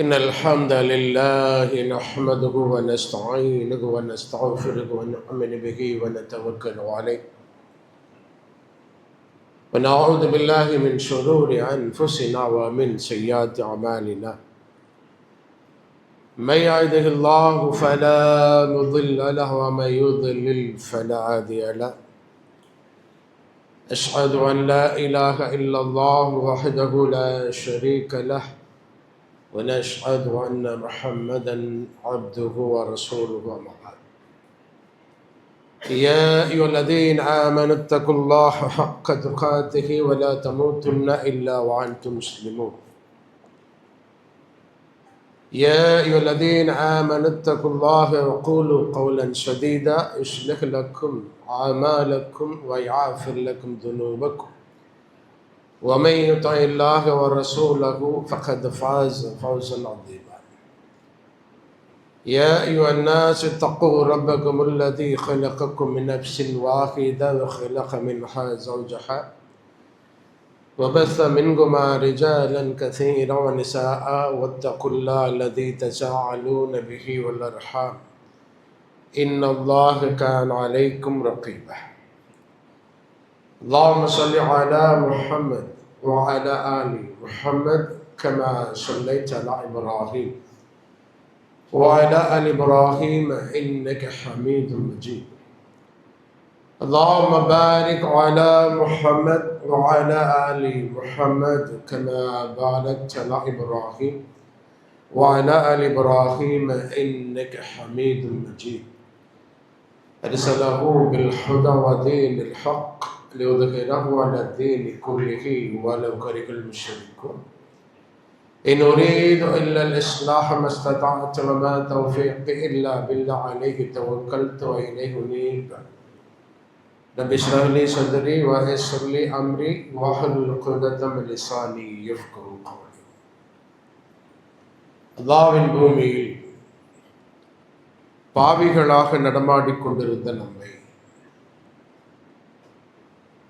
إن الحمد لله نحمده ونستعينه ونستغفره ونؤمن به ونتوكل عليه ونعوذ بالله من شرور أنفسنا ومن سيئات أعمالنا. من يهده الله فلا مضل له ومن يضلل فلا هادي له. أشهد أن لا إله إلا الله وحده لا شريك له ونشهد أن محمدا عبده ورسوله أما بعد. يا أيها الذين آمنوا اتقوا الله حق تقاته ولا تموتن إلا وأنتم مسلمون. يا أيها الذين آمنوا اتقوا الله وقولوا قولا سديدا يصلح لكم أعمالكم ويغفر لكم ذنوبكم ومن يطع الله ورسوله فقد فاز فوزا عظيما. يا أيها الناس اتقوا ربكم الذي خلقكم من نفس واحدة وخلق منها زوجها وبث منهما رجالا كثيرا ونساء واتقوا الله الذي تساءلون به والأرحام إن الله كان عليكم رقيبا. اللهم صل على محمد وعلى آل محمد كما صليت على إبراهيم وعلى آل إبراهيم إنك حميد مجيد. اللهم بارك على محمد وعلى آل محمد كما باركت على إبراهيم وعلى آل إبراهيم إنك حميد مجيد. أرسله بالهدى ودين الحق ليظهره على الدين كله ولو كره المشركون. إن أريد إلا الإصلاح ما استطعت وما توفيقي إلا بالله عليه توكلت وإليه أنيب. رب اشرح لي صدري ويسر لي أمري واحلل عقدة من لساني يفقهوا قولي. அல்லாஹ்வின் பூமியில் பாவிகளாக நடமாடிக்கொண்டிருந்த நம்மை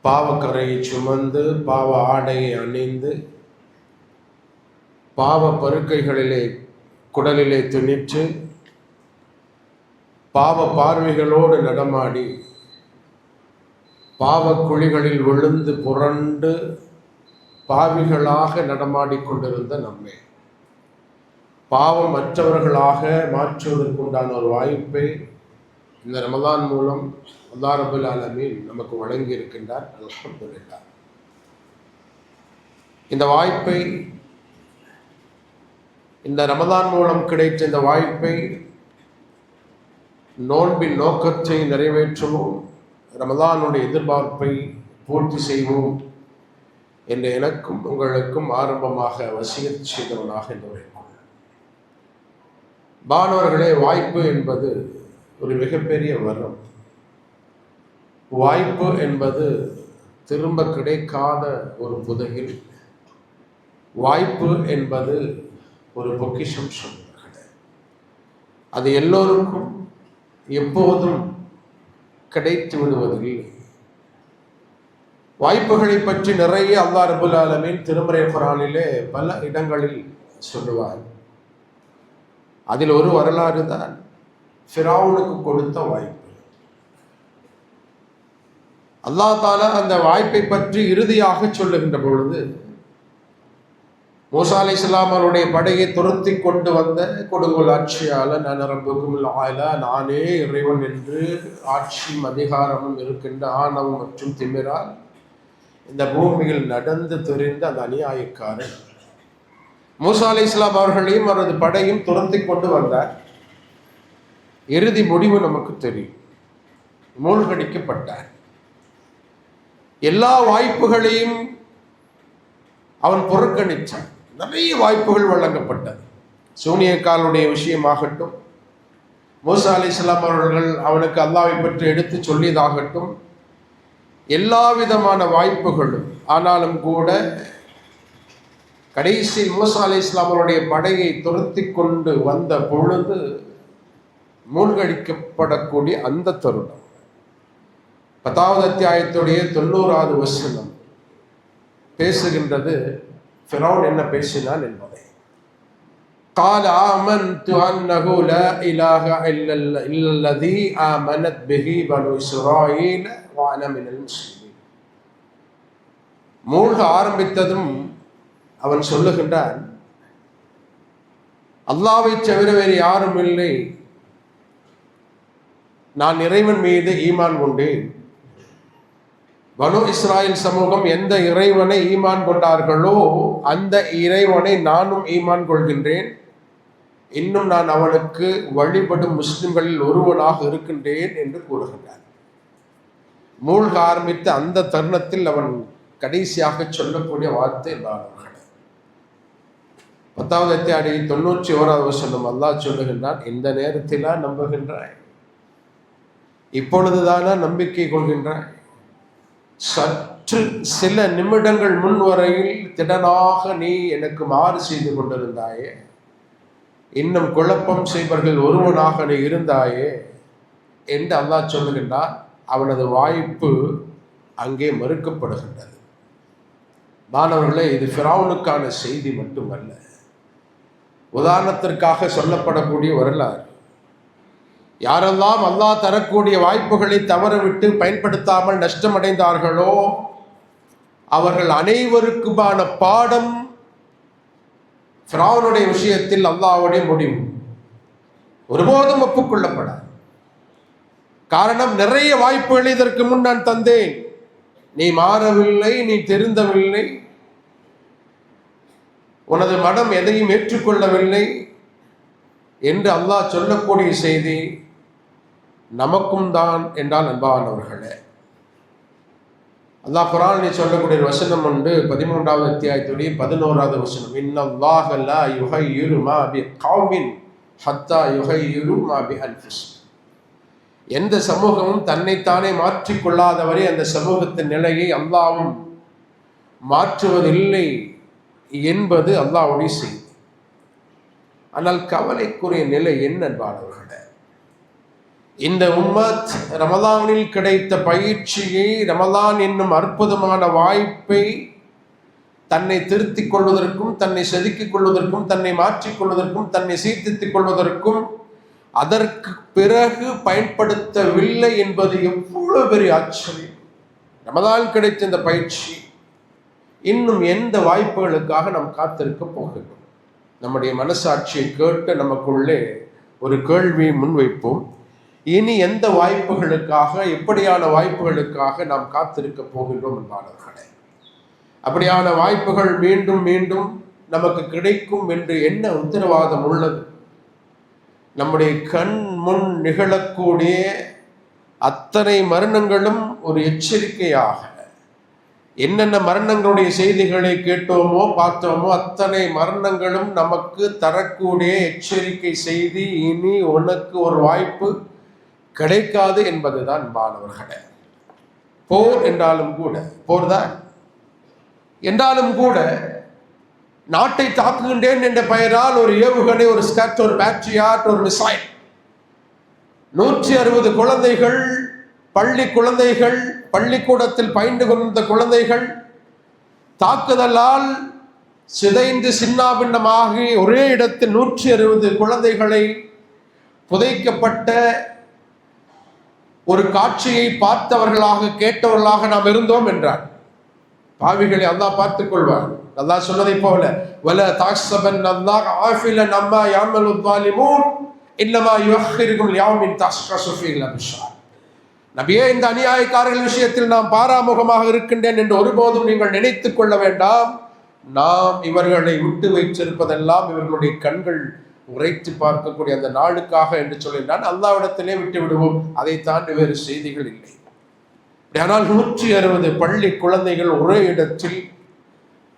பாவக்கரையை சுமந்து பாவ ஆடையை அணிந்து பாவ பருக்கைகளிலே குடலிலே திணித்து பாவ பார்வைகளோடு நடமாடி பாவ குழிகளில் விழுந்து புரண்டு பாவிகளாக நடமாடிக்கொண்டிருந்த நம்மை பாவம் மற்றவர்களாக மாற்றுவதற்குண்டான ஒரு வாய்ப்பை இந்த ரமலான் மூலம் அல்லாஹ் ரப்பல் ஆலமீன் நமக்கு வழங்கி இருக்கின்றார். அல்ஹம்துலில்லாஹ். இந்த வாய்ப்பை, இந்த ரமலான் மூலம் கிடைத்த இந்த வாய்ப்பை நோன்பின் நோக்கத்தை நிறைவேற்றுவோம், ரமலானுடைய எதிர்பார்ப்பை பூர்த்தி செய்வோம் என்று எனக்கும் உங்களுக்கும் ஆரம்பமாக வசியத் செய்தவனாக இந்த மாணவர்களே, வாய்ப்பு என்பது ஒரு மிகப்பெரிய வரம். வாய்ப்பு என்பது திரும்ப கிடைக்காத ஒரு புதையல். வாய்ப்பு என்பது ஒரு பொக்கிஷம் சொல்கிறார்கள். அது எல்லோருக்கும் எப்போதும் கிடைத்து விடுவதில்லை. வாய்ப்புகளை பற்றி நிறைய அல்லாஹ் ரப்பல் ஆலமீன் திருமறை குர்ஆனிலே பல இடங்களில் சொல்லுவார். அதில் ஒரு வரலாறு தான் ஃபிரௌனுக்கு கொடுத்த வாய்ப்பு. அல்லாஹ் தஆலா அந்த வாய்ப்பை பற்றி இறுதியாக சொல்லுகின்ற பொழுது, மூசா அலைஹிஸ்ஸலாம் அவருடைய படையை துரத்தி கொண்டு வந்த கொடுங்கோல் ஆட்சியாளர் நான் ரப்புக்குமுல் ஆலா, நானே இறைவன் என்று ஆட்சியும் அதிகாரமும் இருக்கின்ற ஆணவம் மற்றும் திமிரால் இந்த பூமியில் நடந்து தெரிந்த அந்த அநியாயக்காரன் மூசா அலைஹிஸ்ஸலாம் அவர்களையும் அவரது படையும் துரத்தி கொண்டு வந்தார். இறுதி முடிவு நமக்கு தெரியும். மூழ்கடிக்கப்பட்டார். எல்லா வாய்ப்புகளையும் அவன் புறக்கணித்தான். நிறைய வாய்ப்புகள் வழங்கப்பட்டது. சூனியக்காலுடைய விஷயமாகட்டும், மூசா அலைஹிஸ்ஸலாம் அவர்கள் அவனுக்கு அல்லாஹ்வை பற்றி எடுத்து சொல்லியதாகட்டும், எல்லா விதமான வாய்ப்புகளும். ஆனாலும் கூட கடைசி மூசா அலைஹிஸ்ஸலாம் அவருடைய படையை துரத்தி கொண்டு வந்த பொழுது மூழ்கடிக்கப்படக்கூடிய அந்த தருணம் 10வது அத்தியாயத்துடைய 90வது வசனம் பேசுகின்றது ஃபிரௌன் என்ன பேசினான் என்பதை. قال آمنت أنه لا إله إلا الذي آمنت به بنو إسرائيل وأنا من المسلمين. மூழ்க ஆரம்பித்ததும் அவன் சொல்லுகின்றான், அல்லாஹ்வை தவிர வேறு யாரும் இல்லை, நான் இறைவன் மீது ஈமான் கொண்டேன். பனு இஸ்ராயல் சமூகம் எந்த இறைவனை ஈமான் கொண்டார்களோ அந்த இறைவனை நானும் ஈமான் கொள்கின்றேன். இன்னும் நான் அவனுக்கு வழிபடும் முஸ்லிம்களில் ஒருவனாக இருக்கின்றேன் என்று கூறுகின்றான். மூழ்க ஆரம்பித்த அந்த தருணத்தில் அவன் கடைசியாக சொல்லக்கூடிய வார்த்தை பாருங்கள். 10வது அத்தியாயம் 91வது வசனம் அல்லாஹ் சொல்லுகின்றான், இந்த நேரத்திலா நம்புகின்றாய்? இப்பொழுதுதானா நம்பிக்கை கொள்கின்றாய்? சற்று சில நிமிடங்கள் முன் வரையில் திடனாக நீ எனக்கு மாறு செய்து கொண்டிருந்தாயே, இன்னும் குழப்பம் செய்வர்கள் ஒருவனாக நீ இருந்தாயே என்று அல்லாஹ் சொல்லுகின்றான். அவனது வாய்ப்பு அங்கே மறுக்கப்படுகின்றது. மாணவர்களே, இது ஃபிரௌனுக்கான செய்தி மட்டுமல்ல, உதாரணத்திற்காக சொல்லப்படக்கூடிய வரலாறு. யாரெல்லாம் அல்லாஹ் தரக்கூடிய வாய்ப்புகளை தவறவிட்டு பயன்படுத்தாமல் நஷ்டமடைந்தார்களோ அவர்கள் அனைவருக்குமான பாடம் ஃபிரௌனுடைய விஷயத்தில் அல்லாஹ்வுடைய முடிவு ஒருபோதும் ஒப்புக்கொள்ளப்படாது. காரணம், நிறைய வாய்ப்புகளை இதற்கு முன் நான் தந்தேன், நீ மாறவில்லை, நீ திருந்தவில்லை, உனது மனம் எதையும் ஏற்றுக்கொள்ளவில்லை என்று அல்லாஹ் சொல்லக்கூடிய செய்தி நமக்கும் தான் என்றால் அன்பானவர்களே. அல்லாஹ் குர்ஆனில் சொல்லக்கூடிய வசனம் உண்டு. 13வது அத்தியாயத்துடைய 11வது வசனம், இன்னல்லாஹ லா யுஹய்யிரு மா பிகௌமின் ஹத்தா யுஹய்யிரு மா பிஅன்ஃபுஸிஹிம். எந்த சமூகமும் தன்னைத்தானே மாற்றிக்கொள்ளாதவரை அந்த சமூகத்தின் நிலையை அல்லாஹ்வும் மாற்றுவதில்லை என்பது அல்லாஹ்வுடைய செய்தி. ஆனால் கவலைக்குரிய நிலை என்ன என்பார்களே, இந்த உம்மத் ரமலானில் கிடைத்த பயிற்சியை, ரமலான் என்னும் அற்புதமான வாய்ப்பை தன்னை திருத்திக் கொள்வதற்கும், தன்னை செதுக்கிக் கொள்வதற்கும், தன்னை மாற்றிக்கொள்வதற்கும், தன்னை சீர்திருத்திக் கொள்வதற்கும் அதற்கு பிறகு பயன்படுத்தவில்லை என்பது எவ்வளவு பெரிய ஆச்சரியம். ரமலான் கிடைத்த இந்த பயிற்சி இன்னும் எந்த வாய்ப்புகளுக்காக நாம் காத்திருக்க போகிறோம்? நம்முடைய மனசாட்சியை கேட்டு நமக்குள்ளே ஒரு கேள்வியை முன்வைப்போம். இனி எந்த வாய்ப்புகளுக்காக, எப்படியான வாய்ப்புகளுக்காக நாம் காத்திருக்க போகின்றோம் என்பார்களே. அப்படியான வாய்ப்புகள் மீண்டும் மீண்டும் நமக்கு கிடைக்கும் என்று என்ன உத்தரவாதம் உள்ளது? நம்முடைய கண் முன் நிகழக்கூடிய அத்தனை மரணங்களும் ஒரு எச்சரிக்கையாக, என்னென்ன மரணங்களுடைய செய்திகளை கேட்டோமோ பார்த்தோமோ அத்தனை மரணங்களும் நமக்கு தரக்கூடிய எச்சரிக்கை செய்தி, இனி உனக்கு ஒரு வாய்ப்பு கிடைக்காது என்பதுதான் மாணவர்களே. போர் என்றாலும் கூட, போர்தான் என்றாலும் கூட, நாட்டை தாக்குகின்றேன் என்ற பெயரால் ஒரு ஏவுகணை, ஒரு ஸ்கட், ஒரு பேட்ரியாட், ஒரு மிசைல், 160 குழந்தைகள், பள்ளி குழந்தைகள், பள்ளிக்கூடத்தில் பயின்று கொண்ட குழந்தைகள் தாக்குதலால் சிதைந்து சின்னாபின்னமாகி ஒரே இடத்தில் 160 குழந்தைகளை புதைக்கப்பட்ட ஒரு காட்சியை பார்த்தவர்களாக, கேட்டவர்களாக நாம் இருந்தோம் என்றார். பாவிகளை அல்லாஹ் பார்த்துக் கொள்வார். அல்லாஹ் சொன்னதை போல, வல தாக்ஸபன் அல்லாஹ் ஆஃபிலன் அம்மா யாமலு ஸாலிமூன் இன்னமா யுஅக்கிருகும் லியௌமின் தஷ்கஸு ஃபீஹில் அப்சார். நபியே, இந்த அநியாயக்காரர்கள் விஷயத்தில் நாம் பாராமுகமாக இருக்கின்றேன் என்று ஒருபோதும் நீங்கள் நினைத்துக் கொள்ள வேண்டாம். நாம் இவர்களை விட்டு வைத்திருப்பதெல்லாம் இவர்களுடைய கண்கள் உரைத்து பார்க்கக்கூடிய அந்த நாளுக்காக என்று சொல்லினான். அல்லாஹ்விடத்திலே விட்டு விடுவோம், அதை தாண்டி வேறு செய்திகள் இல்லை. ஆனால் 160 பள்ளி குழந்தைகள் ஒரே இடத்தில்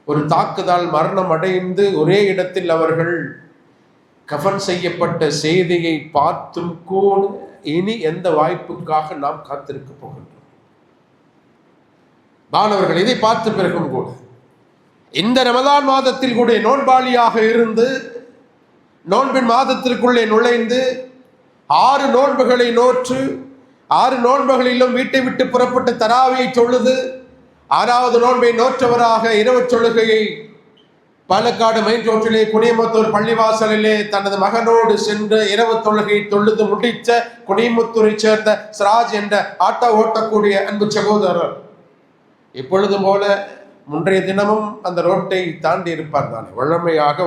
ஒரு தாக்குதல் மரணம் அடைந்து ஒரே இடத்தில் அவர்கள் கஃன் செய்யப்பட்ட செய்தியை பார்த்தும் கூட இனி எந்த வாய்ப்புக்காக நாம் காத்திருக்க போகின்றோம்? மாணவர்கள், இதை பார்த்த பிறகும் கூட இந்த ரமலான் மாதத்தில் கூட நோன்பாளியாக இருந்து நோன்பின் மாதத்திற்குள்ளே நுழைந்து 6 நோன்புகளை நோற்று 6 நோன்புகளிலும் வீட்டை விட்டு புறப்பட்டு தராவியை தொழுது 6வது நோன்பை நோற்றவராக இரவு தொழுகையை பாலக்காடு மெயின் ரோட்டிலே குனியமுத்தூர் பள்ளிவாசலிலே தனது மகனோடு சென்று இரவு தொழுகை தொழுது முடித்த குனியமுத்தூரை சேர்ந்த சிராஜ் என்ற ஆட்டோ ஓட்டக்கூடிய அன்பு சகோதரர் இப்பொழுது போல முன்றைய தினமும் அந்த ரோட்டை தாண்டி இருப்பார் தானே.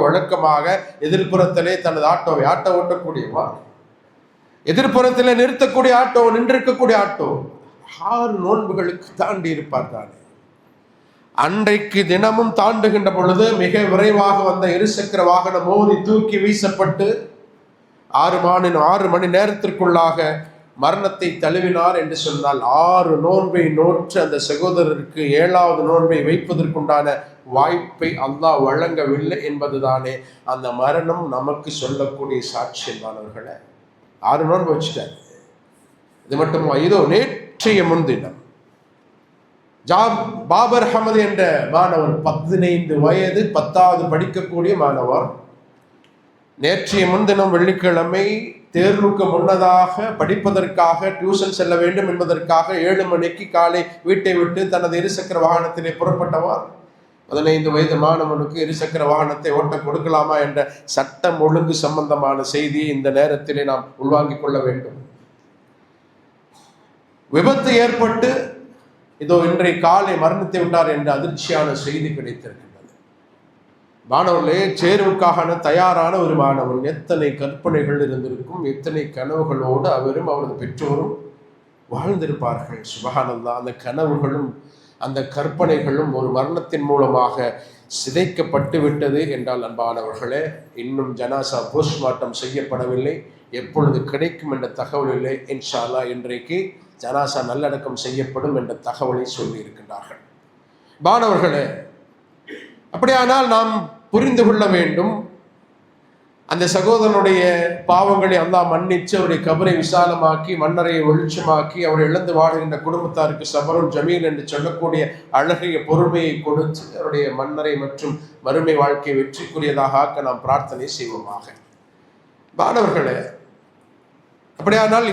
வழக்கமாக எதிர்ப்புறத்திலே தனது ஆட்டோ ஓட்டக்கூடியவா, எதிர்ப்புறத்திலே நிறுத்தக்கூடிய ஆட்டோ, நின்றிருக்கக்கூடிய ஆட்டோ 6 நோன்புகளுக்கு தாண்டி இருப்பார் தானே. அன்றைக்கு தினமும் தாண்டுகின்ற பொழுது மிக விரைவாக வந்த இருசக்கர வாகனம் மோதி தூக்கி வீசப்பட்டு 6 மணி நேரத்திற்குள்ளாக மரணத்தை தழுவினார் என்று சொன்னால் 6 நோன்பை நோற்று அந்த சகோதரருக்கு 7வது நோன்பை வைப்பதற்குண்டான வாய்ப்பை அல்லாஹ் வழங்கவில்லை என்பதுதானே அந்த மரணம் நமக்கு சொல்லக்கூடிய சாட்சியமானவர்களை. 6 நோன்பு வச்சுட்டார். இது மட்டுமா, இதோ நேற்றைய முன்தினம் பாபர் அஹமது என்ற மாணவர் 15 வயது 10வது படிக்கக்கூடிய மாணவர் நேற்றைய முன்தினம் வெள்ளிக்கிழமை தேர்வுக்கு முன்னதாக படிப்பதற்காக டியூஷன் செல்ல வேண்டும் என்பதற்காக 7 மணிக்கு காலை வீட்டை விட்டு தனது இருசக்கர வாகனத்திலே புறப்பட்டவர். 15 வயது மாணவனுக்கு இருசக்கர வாகனத்தை ஓட்ட கொடுக்கலாமா என்ற சட்டம் ஒழுங்கு சம்பந்தமான செய்தியை இந்த நேரத்திலே நாம் உள்வாங்கிக் கொள்ள வேண்டும். விபத்து ஏற்பட்டு இதோ இன்றைய காலை மரணத்தை விட்டார் என்ற அதிர்ச்சியான செய்தி கிடைத்திருக்கின்றது. மாணவர்களே, தேர்வுக்கான தயாரான ஒரு மாணவன், எத்தனை கற்பனைகள் இருந்திருக்கும், எத்தனை கனவுகளோடு அவரும் அவரது பெற்றோரும் வாழ்ந்திருப்பார்கள். சுபஹானல்லாஹ். அந்த கனவுகளும் அந்த கற்பனைகளும் ஒரு மரணத்தின் மூலமாக சிதைக்கப்பட்டு விட்டது என்றால் அன்பானவர்களே, இன்னும் ஜனாசா போஸ்ட்மார்ட்டம் செய்யப்படவில்லை. எப்பொழுது கிடைக்கும் என்ற தகவல் இல்லை. இன்ஷா அல்லாஹ் இன்றைக்கு ஜனாசா நல்லடக்கம் செய்யப்படும் என்ற தகவலை சொல்லி இருக்கின்றார்கள். மாணவர்களே, அப்படியானால் நாம் புரிந்து கொள்ள வேண்டும், அந்த சகோதரனுடைய பாவங்களை அல்லாஹ் மன்னிச்சு அவருடைய கபரை விசாலமாக்கி மன்னரையை வெளிச்சமாக்கி அவரை இழந்து வாழ்கின்ற குடும்பத்தாருக்கு சபருன் ஜமீல் என்று சொல்லக்கூடிய அழகிய பொறுமையை கொடுத்து அவருடைய மன்னரை மற்றும் மறுமை வாழ்க்கையை வெற்றிக்குரியதாக ஆக்க நாம் பிரார்த்தனை செய்வோமாக. மாணவர்களே, அப்படியானால்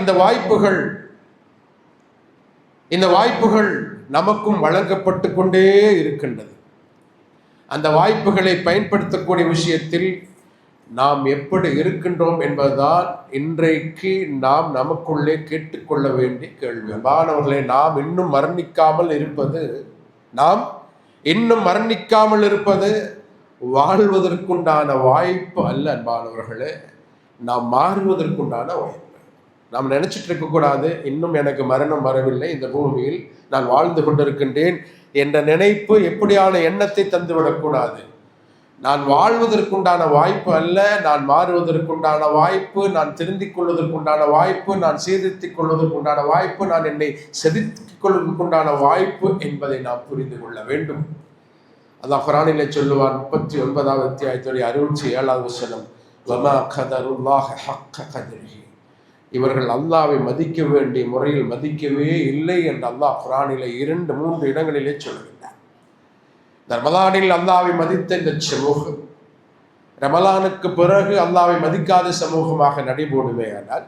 இந்த வாய்ப்புகள் நமக்கும் வழங்கப்பட்டு கொண்டே இருக்கின்றது. அந்த வாய்ப்புகளை பயன்படுத்தக்கூடிய விஷயத்தில் நாம் எப்படி இருக்கின்றோம் என்பதுதான் இன்றைக்கு நாம் நமக்குள்ளே கேட்டுக்கொள்ள வேண்டிய கேள்வி. மாணவர்களே, நாம் இன்னும் மரணிக்காமல் இருப்பது வாழ்வதற்குண்டான வாய்ப்பு அல்ல. அன்பானவர்களே, நாம் மாறுவதற்குண்டான வாய்ப்பு. நாம் நினைச்சிட்டு இருக்கக்கூடாது, இன்னும் எனக்கு மரணம் வரவில்லை, இந்த பூமியில் நான் வாழ்ந்து கொண்டிருக்கின்றேன் என்ற நினைப்பு எப்படியான எண்ணத்தை தந்துவிடக்கூடாது. நான் வாழ்வதற்குண்டான வாய்ப்பு அல்ல, நான் மாறுவதற்குண்டான வாய்ப்பு, நான் திருந்திக் கொள்வதற்குண்டான வாய்ப்பு, நான் சீர்திருத்திக் கொள்வதற்குண்டான வாய்ப்பு, நான் என்னை செதுக்கிக் கொள்வதற்குண்டான வாய்ப்பு என்பதை நாம் புரிந்து கொள்ள வேண்டும். அல்லாஹ் குர்ஆனிலே சொல்லுவான், 39வது அத்தியாயத்துடைய 67வது வசனம், வமா கதருல்லாஹ ஹக்க கத்ரிஹி, இவர்கள் அல்லாஹ்வை மதிக்க வேண்டிய முறையில் மதிக்கவே இல்லை என்று அல்லாஹ் குர்ஆனிலே 2-3 இடங்களிலே சொல்லுகிறார். ரமலானில் அல்லாஹ்வை மதித்த இந்த சமூகம் ரமலானுக்கு பிறகு அல்லாஹ்வை மதிக்காத சமூகமாக நடைபோடுமே. ஆனால்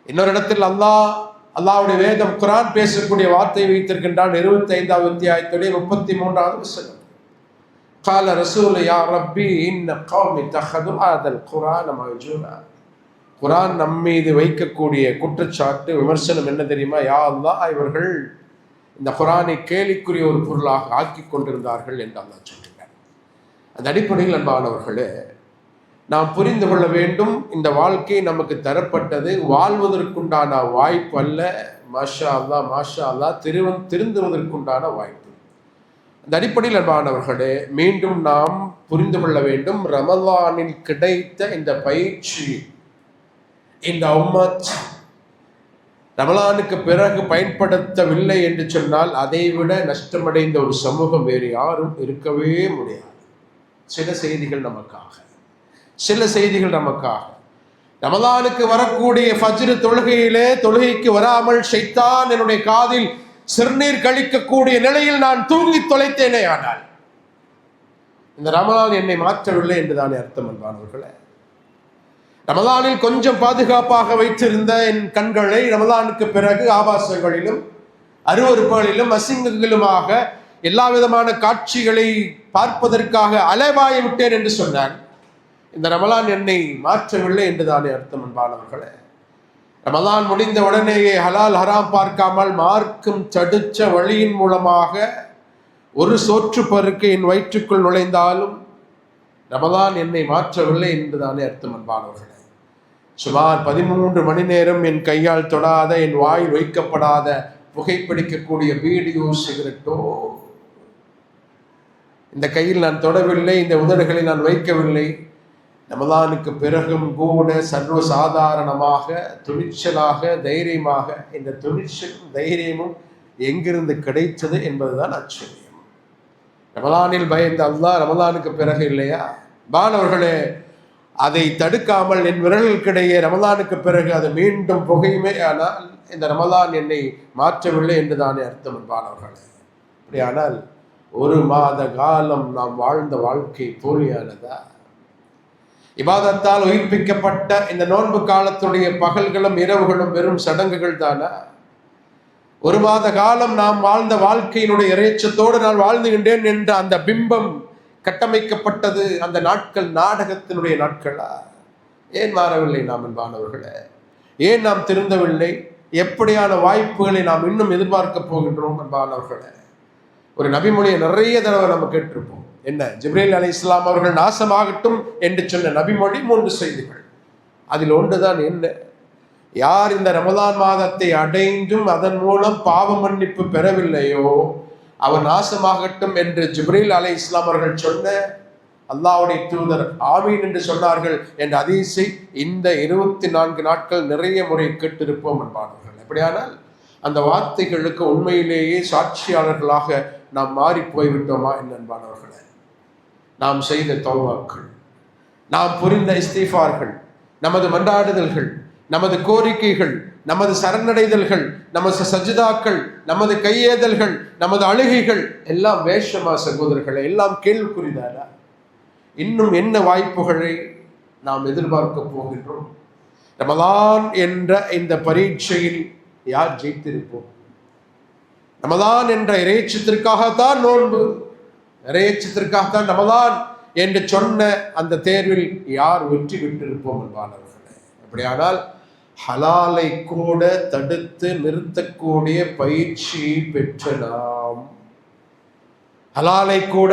இன்னொரு இடத்தில் அல்லாஹ்வுடைய வேதம் குர்ஆன் பேசக்கூடிய வார்த்தை வைத்திருக்கின்றான். 25வது அத்தியாயத்துடைய 33வது வசனம், قال رسول يا ربي ان قوم اتخذوا هذا القرآن مهجورا. குர்ஆன் நம்மீது வைக்கக்கூடிய குற்றச்சாட்டு விமர்சனம் என்ன தெரியுமா? யா அல்லாஹ், இவர்கள் இந்த குர்ஆனை கேலிக்குரிய ஒரு பொருளாக ஆக்கி கொண்டிருந்தார்கள் என்று அல்லாஹ் சொல்கிறார். அந்த அடிப்படையில் அன்பானவர்களே, நாம் புரிந்து கொள்ள வேண்டும், இந்த வாழ்க்கை நமக்கு தரப்பட்டது வாழ்வதற்குண்டான வாய்ப்பு அல்ல. மாஷா அல்லாஹ் திருந்துவதற்குண்டான வாய்ப்பு. அந்த அடிப்படையில் அன்பானவர்களே, மீண்டும் நாம் புரிந்து கொள்ள வேண்டும், ரமலானில் கிடைத்த இந்த பயிற்சி இந்த உம்மத் ரமலானுக்கு பிறகு பயன்படுத்தவில்லை என்று சொன்னால் அதைவிட நஷ்டமடைந்த ஒரு சமூகம் வேறு யாரும் இருக்கவே முடியாது. சில செய்திகள் நமக்காக ரமலானுக்கு வரக்கூடிய ஃபஜ்ர் தொழுகைக்கு வராமல் ஷைத்தான் என்னுடைய காதில் சிறுநீர் கழிக்கக்கூடிய நிலையில் நான் தூங்கி தொலைத்தேனே, ஆனால் இந்த ரமலான் என்னை மாற்றவில்லை என்றுதானே அர்த்தம் அன்பானவர்களே. ரமலானில் கொஞ்சம் பாதுகாப்பாக வைத்திருந்த என் கண்களை ரமலானுக்கு பிறகு ஆபாசங்களிலும் அருவருப்புகளிலும் அசிங்கங்களுமாக எல்லா விதமான காட்சிகளை பார்ப்பதற்காக அலைவாய விட்டேன் என்று சொன்னான். இந்த ரமலான் என்னை மாற்றவில்லை என்றுதானே அர்த்தம் அன்பானவர்களே. ரமலான் முடிந்த உடனேயே ஹலால் ஹராம் பார்க்காமல் மார்க்கம் தடுச்ச வழியின் மூலமாக ஒரு சோற்று பருக்கு என் வயிற்றுக்குள் நுழைந்தாலும் ரமலான் என்னை மாற்றவில்லை என்றுதானே அர்த்தம் அன்பானவர்களே. சுமார் 13 மணி நேரம் என் கையால் தொடாத, என் வாய் வைக்கப்படாத, புகைப்பிடிக்கக்கூடிய வீடியோ, சிகரெட்டோ இந்த கையில் நான் தொடவில்லை, இந்த உதடுகளை நான் வைக்கவில்லை. ரமலானுக்கு பிறகும் கூட சர்வசாதாரணமாக, துணிச்சலாக, தைரியமாக, இந்த துணிச்சலும் தைரியமும் எங்கிருந்து கிடைத்தது என்பதுதான் ஆச்சரியம். ரமலானில் பயந்த அல்லாஹ் ரமலானுக்கு பிறகு இல்லையா? மாணவர்களே, அதை தடுக்காமல் என் விரல்களுக்கிடையே ரமலானுக்கு பிறகு அது மீண்டும் புகையுமே ஆனால் இந்த ரமலான் என்னை மாற்றவில்லை என்றுதானே அர்த்தம் மாணவர்களே. அப்படியானால் 1 மாத காலம் நாம் வாழ்ந்த வாழ்க்கை போலியானதா? இபாதத்தால் உயிர்ப்பிக்கப்பட்ட இந்த நோன்பு காலத்துடைய பகல்களும் இரவுகளும் வெறும் சடங்குகள் தானா? 1 மாத காலம் நாம் வாழ்ந்த வாழ்க்கையினுடைய இறைச்சத்தோடு நான் வாழ்ந்துகின்றேன் என்ற அந்த பிம்பம் கட்டமைக்கப்பட்டது அந்த நாட்கள் நாடகத்தினுடைய நாட்களா? ஏன் மாறவில்லை நாம் அன்பானவர்களே? ஏன் நாம் திருந்தவில்லை? எப்படியான வாய்ப்புகளை நாம் இன்னும் எதிர்பார்க்க போகின்றோம் அன்பானவர்களே? ஒரு நபிமொழியை நிறைய தடவை நம்ம கேட்டிருப்போம். என்ன? ஜிப்ரீல் அலைஹிஸ்ஸலாம் அவர்கள் நாசமாகட்டும் என்று சொன்ன நபிமொழி 3 செய்திகள். அதில் ஒன்றுதான் என்ன? யார் இந்த ரமலான் மாதத்தை அடைந்தும் அதன் மூலம் பாவ மன்னிப்பு பெறவில்லையோ அவர் நாசமாகட்டும் என்று ஜிப்ரீல் அலைஹிஸ்ஸலாம் அவர்கள் சொன்ன அல்லாஹ்வுடைய தூதர் ஆமீன் என்று சொன்னார்கள் என்ற ஹதீஸை இந்த 24 நாட்கள் நிறைய முறை கேட்டிருப்போம் என்பார்கள். எப்படியானால் அந்த வார்த்தைகளுக்கு உண்மையிலேயே சாட்சியாளர்களாக நாம் மாறி போய்விட்டோமா என்பானவர்களே? நாம் செய்த தௌபாக்கள், நாம் புரிந்த இஸ்திஃபார்கள், நமது மன்றாடுதல்கள், நமது கோரிக்கைகள், நமது சரணடைதல்கள், நமது சஜிதாக்கள், நமது கையேதல்கள், நமது அழுகைகள் எல்லாம் வேஷமா சகோதரர்களை? எல்லாம் கேள்விக்குறிதானா? இன்னும் என்ன வாய்ப்புகளை நாம் எதிர்பார்க்க போகின்றோம்? ரமலான் என்ற இந்த பரீட்சையில் யார் ஜெயித்திருப்போம்? ரமலான் என்ற இறைச்சத்திற்காகத்தான் நோன்பு, இறைச்சத்திற்காகத்தான் ரமலான் என்று சொன்ன அந்த தேர்வில் யார் வெற்றி பெற்றிருப்போம் என்பானவர்களே. அப்படியானால் ஹலாலை கூட தடுத்து நிறுத்தக்கூடிய பயிற்சியை பெற்ற நாம், ஹலாலை கூட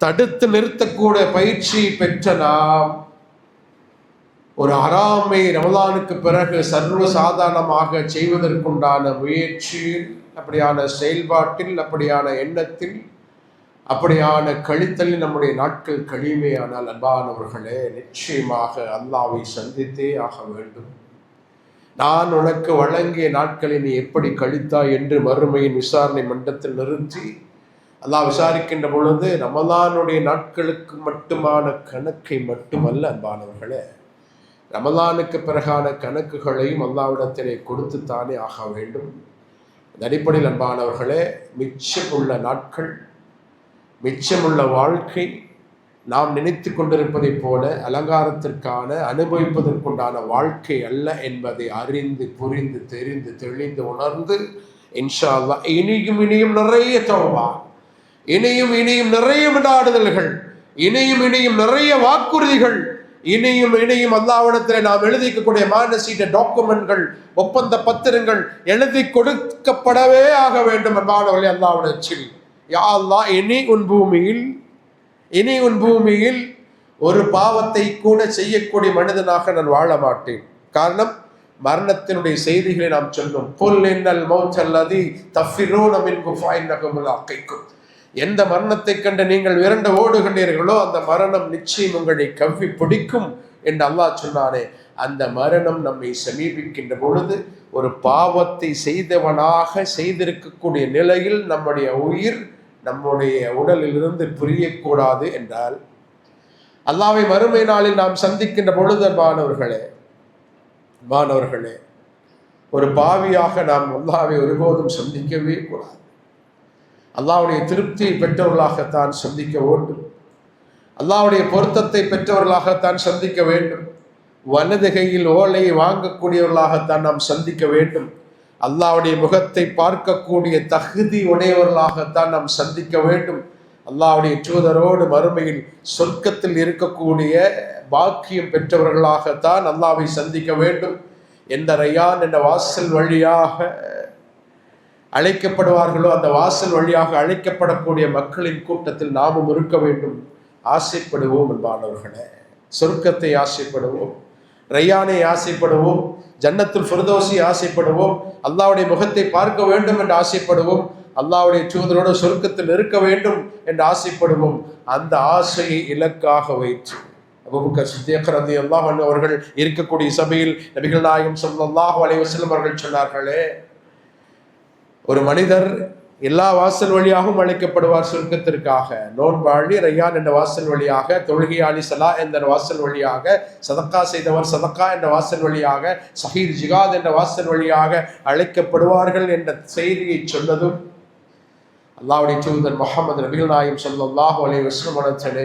தடுத்து நிறுத்தக்கூடிய பயிற்சியை பெற்ற நாம் ஒரு ஹராமை ரமலானுக்கு பிறகு சர்வசாதாரணமாக செய்வதற்குண்டான முயற்சியில், அப்படியான செயல்பாட்டில், அப்படியான எண்ணத்தில், அப்படியான கழித்தலில் நம்முடைய நாட்கள் கழிமையானால் அன்பானவர்களே, நிச்சயமாக அல்லாஹ்வை சந்தித்தே ஆக வேண்டும். நான் உனக்கு வழங்கிய நாட்களை நீ எப்படி கழித்தாய் என்று மறுமையின் விசாரணை மன்றத்தில் நிறுத்தி அல்லாஹ் விசாரிக்கின்ற பொழுது ரமலானுடைய நாட்களுக்கு மட்டுமான கணக்கை மட்டுமல்ல அன்பானவர்களே, ரமலானுக்கு பிறகான கணக்குகளையும் அல்லாஹ்விடத்திலே கொடுத்துத்தானே ஆக வேண்டும். இந்த அடிப்படையில் அன்பானவர்களே, மிச்சமுள்ள நாட்கள், மிச்சமுள்ள வாழ்க்கை நாம் நினைத்து கொண்டிருப்பதை போல அலங்காரத்திற்கான அனுபவிப்பதற்குண்டான வாழ்க்கை அல்ல என்பதை அறிந்து புரிந்து தெரிந்து தெளிந்து உணர்ந்து இன்ஷா அல்லாஹ் இனியும் இனியும் நிறைய தௌபா, இனியும் இனியும் நிறைய விடாடுதல்கள், இனியும் இனியும் நிறைய வாக்குறுதிகள், இனியும் இனியும் அல்லாஹ்விடத்தில் நாம் எழுதிக்கக்கூடிய மானசீக டாக்குமெண்ட்கள், ஒப்பந்த பத்திரங்கள் எழுதி கொடுக்கப்படவே ஆக வேண்டும் என்பானவர்களே. அல்லாஹ்விடத்தில் யா அல்லாஹ் இனி உன் பூமியில் ஒரு பாவத்தை கூட செய்யக்கூடிய மனிதனாக நான் வாழ மாட்டேன். காரணம், மரணத்தினுடைய செய்திகளை நாம் சொன்னோம். புல் இன்னல் மௌத் அல்லதி தஃபிரூன மின்ஹு ஃபஇன்னஹு முலாக்கிக்கும். எந்த மரணத்தை கண்டு நீங்கள் விரண்டு ஓடுகின்றீர்களோ அந்த மரணம் நிச்சயம் உங்களை கவ்வி பிடிக்கும் என்று அல்லாஹ் சொன்னானே. அந்த மரணம் நம்மை சமீபிக்கின்ற பொழுது ஒரு பாவத்தை செய்தவனாக செய்திருக்கக்கூடிய நிலையில் நம்முடைய உயிர் நம்முடைய உடலிலிருந்து பிரியக்கூடாது என்றால் அல்லாஹ்வை மறுமை நாளில் நாம் சந்திக்கின்ற பொழுது மாணவர்களே, ஒரு பாவியாக நாம் அல்லாஹ்வை ஒருபோதும் சந்திக்கவே கூடாது. அல்லாஹ்வுடைய திருப்தியை பெற்றவர்களாகத்தான் சந்திக்க வேண்டும். அல்லாஹ்வுடைய பொருத்தத்தை பெற்றவர்களாகத்தான் சந்திக்க வேண்டும். வலது கையில் ஓலையை வாங்கக்கூடியவர்களாகத்தான் நாம் சந்திக்க வேண்டும். அல்லாஹ்வுடைய முகத்தை பார்க்கக்கூடிய தகுதி உடையவர்களாகத்தான் நாம் சந்திக்க வேண்டும். அல்லாஹ்வுடைய தூதரோடு மறுமையில் சொர்க்கத்தில் இருக்கக்கூடிய பாக்கியம் பெற்றவர்களாகத்தான் அல்லாஹ்வை சந்திக்க வேண்டும். எந்த ரையான் என்ற வாசல் வழியாக அழைக்கப்படுவார்களோ அந்த வாசல் வழியாக அழைக்கப்படக்கூடிய மக்களின் கூட்டத்தில் நாமும் இருக்க வேண்டும். ஆசைப்படுவோம் என்பானவர்களே, சொர்க்கத்தை ஆசைப்படுவோம், ரையானை ஆசைப்படுவோம், ஜன்னத்துல் ஃபிர்தௌஸை ஆசைப்படுவோம், அல்லாஹ்வுடைய முகத்தை பார்க்க வேண்டும் என்று ஆசைப்படுவோம், அல்லாஹ்வுடைய தூதரோடு சொர்க்கத்தில் இருக்க வேண்டும் என்று ஆசைப்படுவோம். அந்த ஆசையை இலக்காக வைத்து அபூபக்கர் சித்திக் ரலியல்லாஹு அன்ஹு அவர்கள் இருக்கக்கூடிய சபையில் நபிகள் நாயகம் ஸல்லல்லாஹு அலைஹி வஸல்லம் அவர்கள் சொன்னார்களே, ஒரு மனிதர் எல்லா வாசல் வழியாகவும் அழைக்கப்படுவார் சொர்க்கத்திற்காக. நோன்பாளி ரையான் என்ற வாசல் வழியாக, தொழுகையாளி சலா என்ற வாசல் வழியாக, சதக்கா செய்தவர் சதக்கா என்ற வாசல் வழியாக, ஷஹீத் ஜிகாத் என்ற வாசல் வழியாக அழைக்கப்படுவார்கள் என்ற செய்தியை சொன்னதும் அல்லாஹ்வுடைய தூதர் முஹம்மது நபிகள் நாயகம் ஸல்லல்லாஹு அலைஹி வஸல்லம்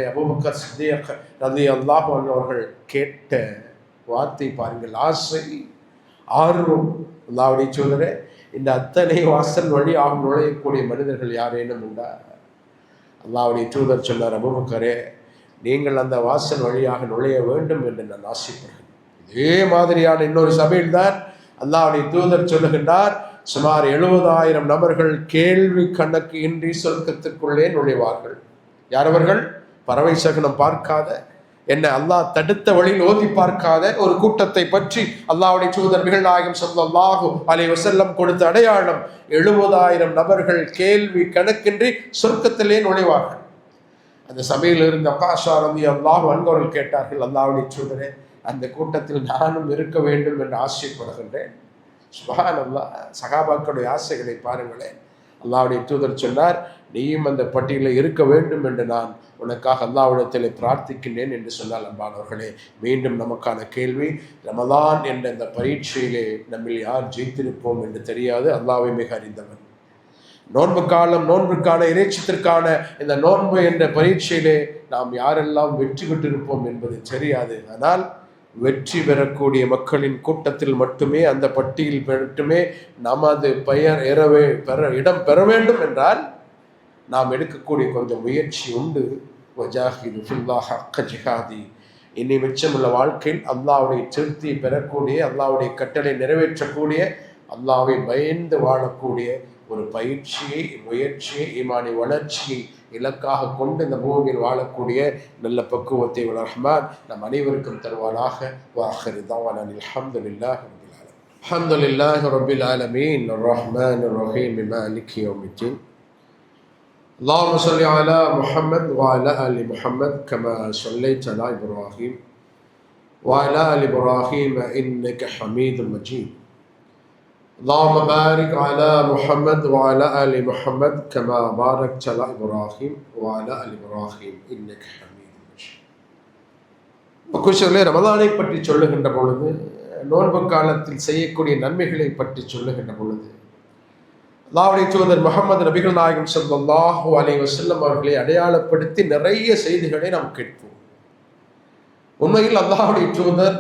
அபூபக்கர் சித்திக் ரலியல்லாஹு அன்ஹு அவர்கள் கேட்ட வார்த்தை பாருங்கள், ஆசை, ஆர்வம். அல்லாஹ்வுடைய தூதரே, இந்த அத்தனை வாசல் வழியாக நுழையக்கூடிய மனிதர்கள் யாரேனும் உண்டா? அல்லாஹ்வுடைய தூதர் சொன்னார், அபூபக்கரே, நீங்கள் அந்த வாசல் வழியாக நுழைய வேண்டும் என்று நான் ஆசைப்படுகிறேன். இதே மாதிரியான இன்னொரு சபையில் தான் அல்லாஹ்வுடைய தூதர் சொல்லுகின்றார், சுமார் 70,000 நபர்கள் கேள்வி கணக்கு இன்றி சொர்க்கத்திற்குள்ளே நுழைவார்கள். யாரவர்கள்? பறவை சகனம் பார்க்காத, என்ன அல்லாஹ் தடுத்த வழியில் ஓதி பார்க்காத ஒரு கூட்டத்தை பற்றி அல்லாஹ்வுடைய தூதர் நபிகள் நாயகம் ஸல்லல்லாஹு அலைஹி வஸல்லம் கொடுத்த அடையாளம். 70,000 நபர்கள் கேள்வி கணக்கின்றி சொர்க்கத்திலே நுழைவார்கள். அந்த சபையில் இருந்த அக்காஷா ரலியல்லாஹு அன்ஹு அவர்கள் கேட்டார்கள், அல்லாஹ்வுடைய தூதரே, அந்த கூட்டத்தில் நானும் இருக்க வேண்டும் என்று ஆசைப்படுகின்றேன். சுப்ஹானல்லாஹ், சஹாபாக்களுடைய ஆசைகளை பாருங்களேன். அல்லாஹ்வுடைய தூதர் சொன்னார், நீயும் அந்த பட்டியலில் இருக்க வேண்டும் என்று நான் உனக்காக அல்லாஹ்விடத்தில் பிரார்த்திக்கின்றேன் என்று சொன்னால், அன்பானவர்களே, மீண்டும் நமக்கான கேள்வி, ரமலான் என்ற இந்த பரீட்சையிலே நம்மில் யார் ஜெயித்திருப்போம் என்று தெரியாது. அல்லாஹ்வை மிக அறிந்தவன். நோன்பு காலம், நோன்புக்கான இறைச்சித்திற்கான இந்த நோன்பு என்ற பரீட்சையிலே நாம் யாரெல்லாம் வெற்றி பெற்றிருப்போம் என்பது தெரியாது. ஆனால் வெற்றி பெறக்கூடிய மக்களின் கூட்டத்தில் மட்டுமே, அந்த பட்டியல் மட்டுமே நமது பெயர் இடம் பெற வேண்டும் என்றால் நாம் எடுக்கக்கூடிய கொஞ்சம் முயற்சி உண்டு. வஜாஹிது ஃபில்லாஹ் ஹக்க ஜிஹாதி. இனி மிச்சமுள்ள வாழ்க்கையில் அல்லாஹ்வுடைய திருப்தியை பெறக்கூடிய, அல்லாஹ்வுடைய கட்டளை நிறைவேற்றக்கூடிய, அல்லாஹ்வை பயந்து வாழக்கூடிய ஒரு பயிற்சியை, முயற்சியை, ஈமானி வளர்ச்சியை இலக்காக கொண்டு இந்த பூமியில் வாழக்கூடிய நல்ல பக்குவத்தை ரஹ்மான் நம் அனைவருக்கும் தருவானாக. வாஹிரு தஅவானா அல்ஹம்துலில்லாஹி ரப்பில் ஆலமீன். அல்ஹம்துலில்லாஹி ரப்பில் ஆலமீன் அர்ரஹ்மானிர் ரஹீம் மாலிகி யௌமிddin. اللهم صل على محمد وعلى آل محمد كما صليت على إبراهيم وعلى آل إبراهيم إنك حميد مجيد. اللهم بارك على محمد وعلى آل محمد كما باركت على إبراهيم وعلى آل إبراهيم إنك حميد مجيد. மக்குஷர்களே, ரமலானை பற்றி சொல்லுகின்ற பொழுது, நோன்பு காலத்தில் செய்யக்கூடிய நன்மைகளை பற்றி சொல்லுகின்ற பொழுது, அல்லாஹ்வுடைய தூதர் முஹம்மது நபிகள் நாயகம் ஸல்லல்லாஹு அலைஹி வஸல்லம் அவர்களை அடையாளப்படுத்தி நிறைய செய்திகளை நாம் கேட்போம். உண்மையில் அல்லாஹ்வுடைய தூதர்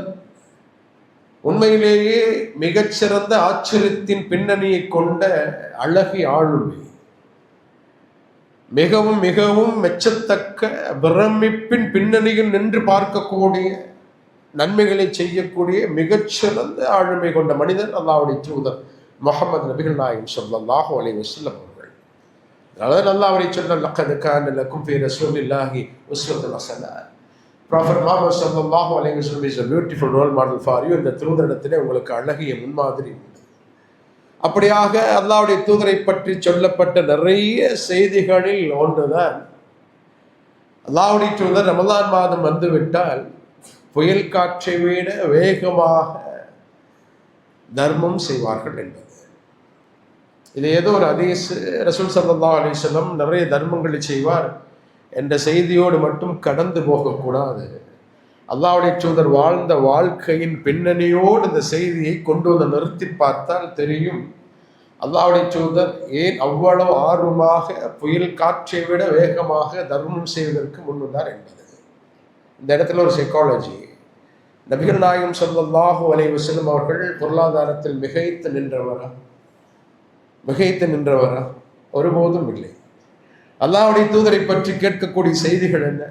உண்மையிலேயே மிகச்சிறந்த ஆச்சரியத்தின் பின்னணியை கொண்ட அழகிய ஆளுமை, மிகவும் மிகவும் மெச்சத்தக்க பிரமிப்பின் பின்னணியில் நின்று பார்க்கக்கூடிய, நன்மைகளை செய்யக்கூடிய மிகச்சிறந்த ஆளுமை கொண்ட மனிதர் அல்லாஹ்வுடைய தூதர் முஹம்மது நபிகள் நாயகம் ஸல்லல்லாஹு அலைஹி வஸல்லம் அவர்கள். அதாவது அல்லாஹ்வுடைய சொன்னார், லக்கத் கான லக்கும் ஃபீ ரசூலில்லாஹி உஸ்வத்துன் ஹஸனா. Prophet Muhammad sallallahu alaihi wasallam is a beautiful role model for you. இந்த தூதரிடத்திலே உங்களுக்கு அழகிய முன்மாதிரி உண்டு. அப்படியாக அல்லாஹ்வுடைய தூதரை பற்றி சொல்லப்பட்ட நிறைய செய்திகளில் ஒன்றுதான், அல்லாஹ்வுடைய தூதர் ரமலான் மாதம் வந்துவிட்டால் புயல் காற்றை விட வேகமாக தர்மம் செய்வார்கள் என்பது. இது ஏதோ ஒரு ஹதீஸ், ரசூல் ஸல்லல்லாஹு அலைஹி வஸல்லம் நிறைய தர்மங்களை செய்வார் என்ற செய்தியோடு மட்டும் கடந்து போகக்கூடாது. அல்லாஹ்வுடைய தூதர் வாழ்ந்த வாழ்க்கையின் பின்னணியோடு இந்த செய்தியை கொண்டு வந்து நிறுத்தி பார்த்தால் தெரியும், அல்லாஹ்வுடைய தூதர் ஏன் அவ்வளவு ஆர்வமாக புயல் காற்றை விட வேகமாக தர்மம் செய்வதற்கு முன்வந்தார் என்பது. இந்த இடத்துல ஒரு சைக்காலஜி. நபிகள் நாயகம் ஸல்லல்லாஹு அலைஹி வஸல்லம் அவர்கள் பொருளாதாரத்தில் மிகைத்து நின்றவரா? மிகைத்து நின்றவரா? ஒருபோதும் இல்லை. அல்லாஹ்வுடைய தூதரை பற்றி கேட்கக்கூடிய செய்திகள் என்ன?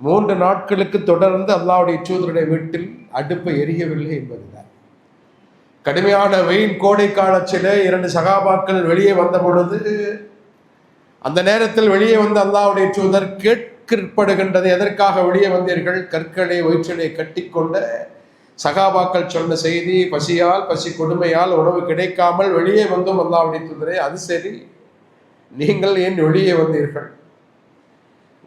3 நாட்களுக்கு தொடர்ந்து அல்லாஹ்வுடைய தூதருடைய வீட்டில் அடுப்பு எரியவில்லை என்பதுதான். கடுமையான வெயில் கோடை காலத்திலே 2 சகாபாக்கள் வெளியே வந்த பொழுது, அந்த நேரத்தில் வெளியே வந்து அல்லாஹ்வுடைய தூதர் கேட்கப்படுகின்றது, எதற்காக வெளியே வந்தீர்கள்? கற்களை வயிற்றிலே கட்டிக்கொண்ட சகாபாக்கள் சொன்ன செய்தி, பசியால், பசி கொடுமையால் உணவு கிடைக்காமல் வெளியே வந்தோம் அல்லாஹ்வுடைய தூதரே. அது சரி, நீங்கள் ஏன் வெளியே வந்தீர்கள்?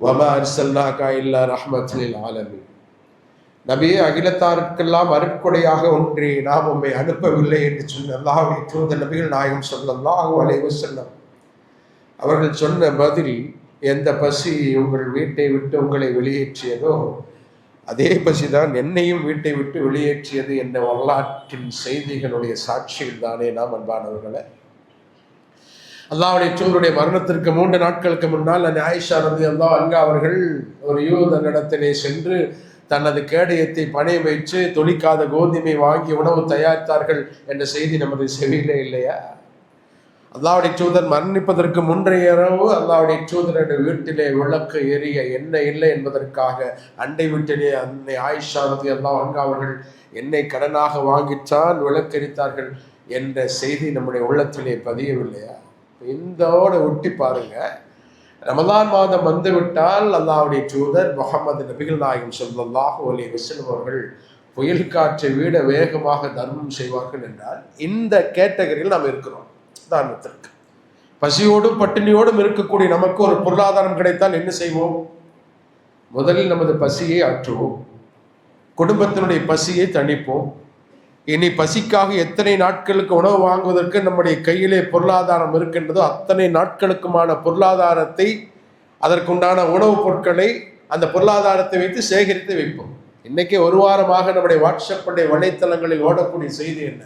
வமா அர்சல்னாகா இல்லா ரஹ்மத்துல் லில் ஆலமீன். நபியே, அகிலத்தாருக்கெல்லாம் அருட்கொடையாக ஒன்றி நாம் உம்மை அனுப்பவில்லை என்று சொன்ன அல்லாஹ்வுடைய தூதர் நபிகள் நாயகம் ஸல்லல்லாஹு அலைஹி வஸல்லம் அவர்கள் சொன்ன பதில், எந்த பசி உங்கள் வீட்டை விட்டு உங்களை வெளியேற்றியதோ அதே பசிதான் என்னையும் வீட்டை விட்டு வெளியேற்றியது என்ற வரலாற்றின் செய்திகளுடைய சாட்சியில் தானே நாம் அன்பானவர்களை. அல்லாஹ்வுடைய தூதருடைய மரணத்திற்கு 3 நாட்களுக்கு முன்னால் ஆயிஷா ரலியல்லாஹு அன்ஹா அவர்கள் ஒரு யூதனிடத்திலே சென்று தனது கேடயத்தை பணைய வைத்து தொளிக்காத கோதுமை வாங்கி உணவு தயாரித்தார்கள் என்ற செய்தி நமது செவியிலே இல்லையா? அல்லாஹ்வுடைய தூதர் மரணிப்பதற்கு முன்றைய இரவு அல்லாஹ்வுடைய தூதருடைய வீட்டிலே விளக்கு எரிய எண்ணெய் இல்லை என்பதற்காக அண்டை வீட்டிலே அன்னை ஆயிஷா ரலியல்லாஹு அன்ஹா அவர்கள் எண்ணெய் கடனாக வாங்கித்தான் விளக்கெரித்தார்கள் என்ற செய்தி நம்முடைய உள்ளத்திலே பதியவில்லையா? இந்தோடு ஒட்டி பாருங்க, ரமலான் மாதம் வந்துவிட்டால் அல்லாஹ்வுடைய தூதர் முஹம்மது நபிகள் நாயகம் ஸல்லல்லாஹு அலைஹி வஸல்லம் அவர்கள் புயல் காற்றை விட வேகமாக தர்மம் செய்வார்கள் என்றால் இந்த கேட்டகரியில் நாம் இருக்கிறோம். உதாரணத்திற்கு பசியோடும் பட்டினியோடும் இருக்கக்கூடிய நமக்கு ஒரு பொருளாதாரம் கிடைத்தால் என்ன செய்வோம்? முதலில் நமது பசியை ஆற்றுவோம், குடும்பத்தினுடைய பசியை தணிப்போம். இனி பசிக்காக எத்தனை நாட்களுக்கு உணவு வாங்குவதற்கு நம்முடைய கையிலே பொருளாதாரம் இருக்கின்றதோ அத்தனை நாட்களுக்குமான பொருளாதாரத்தை, அதற்குண்டான உணவுப் பொருட்களை அந்த பொருளாதாரத்தை வைத்து சேகரித்து வைப்போம். இன்னைக்கு ஒரு வாரமாக நம்முடைய வாட்ஸ்அப்புடைய வலைத்தளங்களில் ஓடக்கூடிய செய்தி என்ன?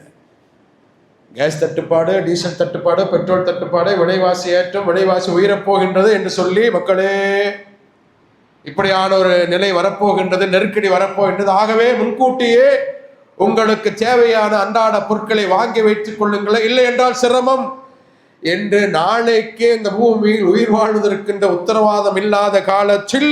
கேஸ் தட்டுப்பாடு, டீசல் தட்டுப்பாடு, பெட்ரோல் தட்டுப்பாடு, விலைவாசி ஏற்றம், விலைவாசி உயரப்போகின்றது என்று சொல்லி மக்களே இப்படியான ஒரு நிலை வரப்போகின்றது, நெருக்கடி வரப்போகின்றது, ஆகவே முன்கூட்டியே உங்களுக்கு தேவையான அன்றாட பொருட்களை வாங்கி வைத்துக் கொள்ளுங்களேன், இல்லை என்றால் சிரமம் என்று நாளைக்கே இந்த பூமியில் உயிர் வாழ்வதற்கின்ற உத்தரவாதம் இல்லாத காலத்தில்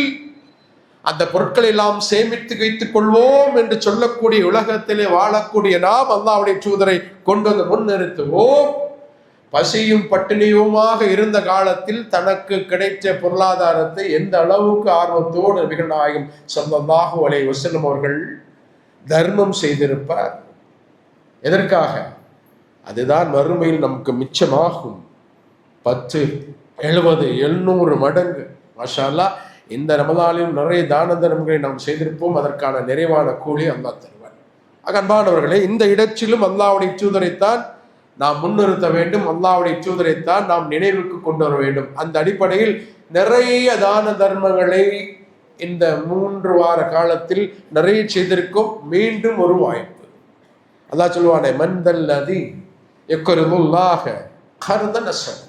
அந்த பொருட்களை எல்லாம் சேமித்து வைத்துக் கொள்வோம் என்று சொல்லக்கூடிய உலகத்திலே வாழக்கூடிய நாம் அல்லாஹ்வுடைய தூதரை கொண்டு வந்து முன்னிறுத்துவோம். பசியும் பட்டினியுமாக இருந்த காலத்தில் தனக்கு கிடைத்த பொருளாதாரத்தை எந்த அளவுக்கு ஆர்வத்தோடு நபிகள் நாயகம் ஸல்லல்லாஹு அலைஹி வஸல்லம் அவர்கள் தர்மம் செய்திருப்பார். எதற்காக? அதுதான் மறுமையில் நமக்கு மிச்சமாகும். 10, 70, 700 மடங்கு. மாஷா அல்லாஹ், இந்த ரமலானிலும் நிறைய தான தர்மங்களை நாம் செய்திருப்போம். அதற்கான நிறைவான கூலி அல்லாஹ் தருவார். அன்பானவர்களே, இந்த இடத்திலும் அல்லாஹ்வுடைய தூதரைத்தான் நாம் முன்னிறுத்த வேண்டும், அல்லாஹ்வுடைய தூதரைத்தான் நாம் நினைவுக்கு கொண்டு வர வேண்டும். அந்த அடிப்படையில் நிறைய தான தர்மங்களை இந்த 3 வார காலத்தில் நிறைய செய்திருக்கும். மீண்டும் ஒரு வாய்ப்பு. அல்லாஹ் சொல்லுவானே, மன்தல்லதி யக்ருல்லாஹ கர்தன் ஹஸன்.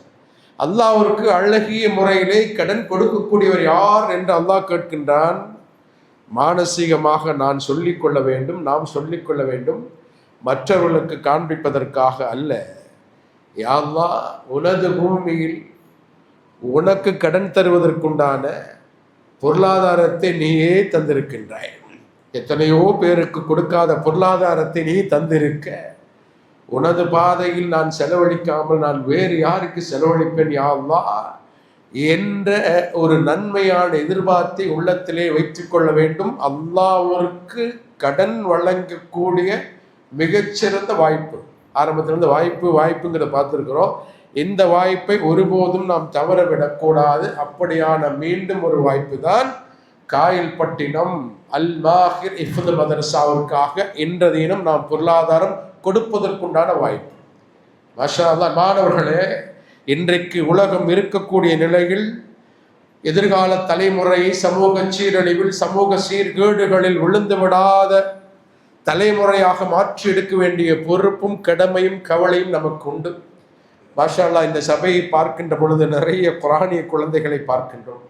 அல்லாஹ்விற்கு அழகிய முறையிலே கடன் கொடுக்கக்கூடியவர் யார் என்று அல்லாஹ் கேட்கின்றான். மானசீகமாக நான் சொல்லிக்கொள்ள வேண்டும், நாம் சொல்லிக்கொள்ள வேண்டும், மற்றவர்களுக்கு காண்பிப்பதற்காக அல்ல. யா அல்லாஹ், உனது பூமியில் உனக்கு கடன் தருவதற்குண்டான பொருளாதாரத்தை நீயே தந்திருக்கின்றாய். எத்தனையோ பேருக்கு கொடுக்காத பொருளாதாரத்தை நீ தந்திருக்க, உனது பாதையில் நான் செலவழிக்காமல் நான் வேறு யாருக்கு செலவழிப்பேன் யா அல்லாஹ் என்ற ஒரு நன்மையான எதிர்பார்த்தை உள்ளத்திலே வைத்துக் கொள்ள வேண்டும். அல்லாஹ்விற்கு கடன் வழங்கக்கூடிய மிகச்சிறந்த வாய்ப்பு. ஆரம்பத்திலிருந்து வாய்ப்புங்கிறத பார்த்துருக்கிறோம். இந்த வாய்ப்பை ஒருபோதும் நாம் தவற விடக்கூடாது. அப்படியான மீண்டும் ஒரு வாய்ப்பு தான் காயல்பட்டினம் அல் மாஹிர் இஃப்து மதரசாவிற்காக இன்ற தினம் நாம் பொருளாதாரம் கொடுப்பதற்குண்டான வாய்ப்பு. மாஷா அல்லாஹ். மாணவர்களே, இன்றைக்கு உலகம் இருக்கக்கூடிய நிலையில் எதிர்கால தலைமுறை சமூக சீரழிவில், சமூக சீர்கேடுகளில் விழுந்து விடாத தலைமுறையாக மாற்றி எடுக்க வேண்டிய பொறுப்பும் கடமையும் கவலையும் நமக்கு உண்டு. மாஷா அல்லாஹ், இந்த சபையை பார்க்கின்ற பொழுது நிறைய குரானிய குழந்தைகளை பார்க்கின்றோம்.